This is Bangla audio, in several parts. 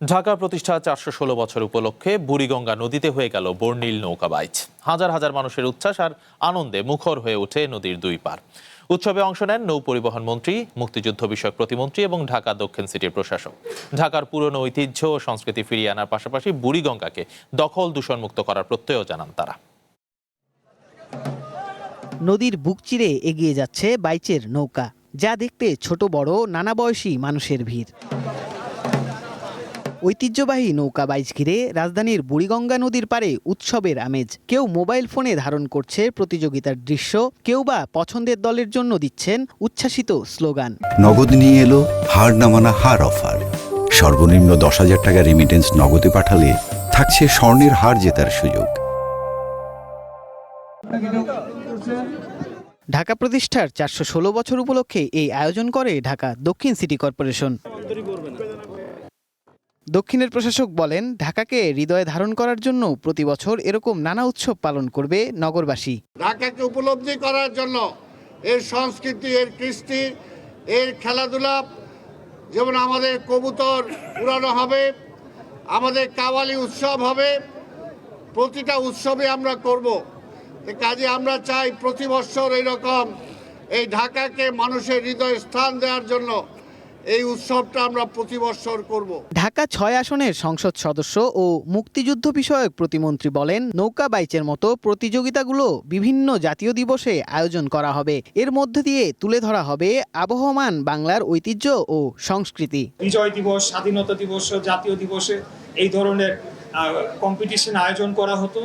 ঢাকা প্রতিষ্ঠা ৪১৬ বছর উপলক্ষে বুড়িগঙ্গা নদীতে হয়ে গেল বর্ণিল নৌকা বাইচ। হাজার হাজার মানুষের উচ্ছ্বাস আর আনন্দে মুখর হয়ে ওঠে নদীর দুই পার। উৎসবে অংশ নেন নৌ পরিবহন মন্ত্রী, মুক্তিযুদ্ধ বিষয়ক প্রতিমন্ত্রী এবং ঢাকা দক্ষিণ সিটির প্রশাসক। ঢাকার পুরনো ঐতিহ্য ও সংস্কৃতি ফিরিয়ে আনার পাশাপাশি বুড়িগঙ্গাকে দখল দূষণমুক্ত করার প্রত্যয়ও জানান তারা। নদীর বুক চিরে এগিয়ে যাচ্ছে বাইচের নৌকা, যা দেখতে ছোট বড় নানা বয়সী মানুষের ভিড়। ঐতিহ্যবাহী নৌকা বাইচ ঘিরে রাজধানীর বুড়িগঙ্গা নদীর পাড়ে উৎসবের আমেজ। কেউ মোবাইল ফোনে ধারণ করছে প্রতিযোগিতার দৃশ্য, কেউ বা পছন্দের দলের জন্য দিচ্ছেন উচ্ছ্বাসিত স্লোগান। নগদ নিয়ে এলো হার না মানা হার অফার। সর্বনিম্ন 10,000 টাকা রেমিটেন্স নগদে পাঠালে থাকছে স্বর্ণের হার জেতার সুযোগ। ঢাকা প্রতিষ্ঠার ৪১৬ বছর উপলক্ষে এই আয়োজন করে ঢাকা দক্ষিণ সিটি কর্পোরেশন। দক্ষিণের প্রশাসক বলেন, ঢাকাকে হৃদয়ে ধারণ করার জন্য প্রতি বছর এরকম নানা উৎসব পালন করবে নগরবাসী। ঢাকাকে উপলব্ধি করার জন্য এর সংস্কৃতি, এর কৃষ্টি, এর খেলাধুলা, যেমন আমাদের কবুতর উড়ানো হবে, আমাদের কাওয়ালি উৎসব হবে, প্রতিটা উৎসবে আমরা করব। কাজে আমরা চাই প্রতি বছর এইরকম এই ঢাকাকে মানুষের হৃদয়ে স্থান দেওয়ার জন্য এই উৎসবটা আমরা প্রতি বছর করব। ঢাকা ৬ আসনের সংসদ সদস্য ও মুক্তিযুদ্ধ বিষয়ক প্রতিমন্ত্রী বলেন, নৌকা বাইচের মতো প্রতিযোগিতাগুলো বিভিন্ন জাতীয় দিবসে আয়োজন করা হবে। এর মধ্য দিয়ে তুলে ধরা হবে আবহমান বাংলার ঐতিহ্য ও সংস্কৃতি। বিজয় দিবস, স্বাধীনতা দিবস, জাতীয় দিবসে এই ধরনের কম্পিটিশন আয়োজন করা হতো।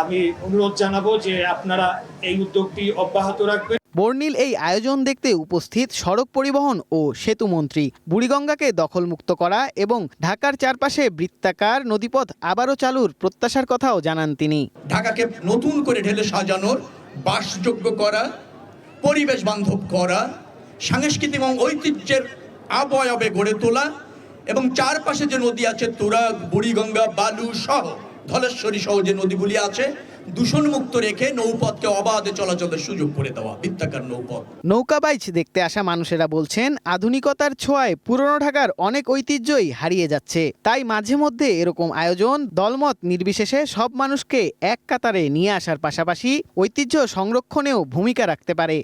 আমি অনুরোধ জানাবো যে আপনারা এই উদ্যোগটি অব্যাহত রাখবেন। বর্ণিল এই আয়োজন দেখতে উপস্থিত সড়ক পরিবহন ও সেতু মন্ত্রী। বুড়িগঙ্গাকে দখলমুক্ত করা এবং ঢাকার চারপাশে বৃত্তাকার নদীপথ আবারও চালুর প্রত্যাশার কথাও জানান তিনি। ঢাকাকে নতুন করে ঢেলে সাজানোর, বাসযোগ্য করা, পরিবেশ বান্ধব করা, সাংস্কৃতিক এবং ঐতিহ্যের আবয়বে গড়ে তোলা এবং চারপাশে যে নদী আছে তুরাগ, বুড়িগঙ্গা, বালু সহ ধলেশ্বরী সহ যে নদীগুলি আছে দূষণমুক্ত রেখে নৌপথকে অবাধে চলাচলের সুযোগ করে দেওয়া, বৃত্তাকার নৌপথ। নৌকা বাইচ দেখতে আসা মানুষেরা বলছেন, আধুনিকতার ছোঁয়ায় পুরনো ঢাকার অনেক ঐতিহ্যই হারিয়ে যাচ্ছে। তাই মাঝে মধ্যে এরকম আয়োজন দলমত নির্বিশেষে সব মানুষকে এক কাতারে নিয়ে আসার পাশাপাশি ঐতিহ্য সংরক্ষণেও ভূমিকা রাখতে পারে।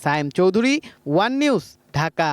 Sayem Chowdhury, one news, Dhaka.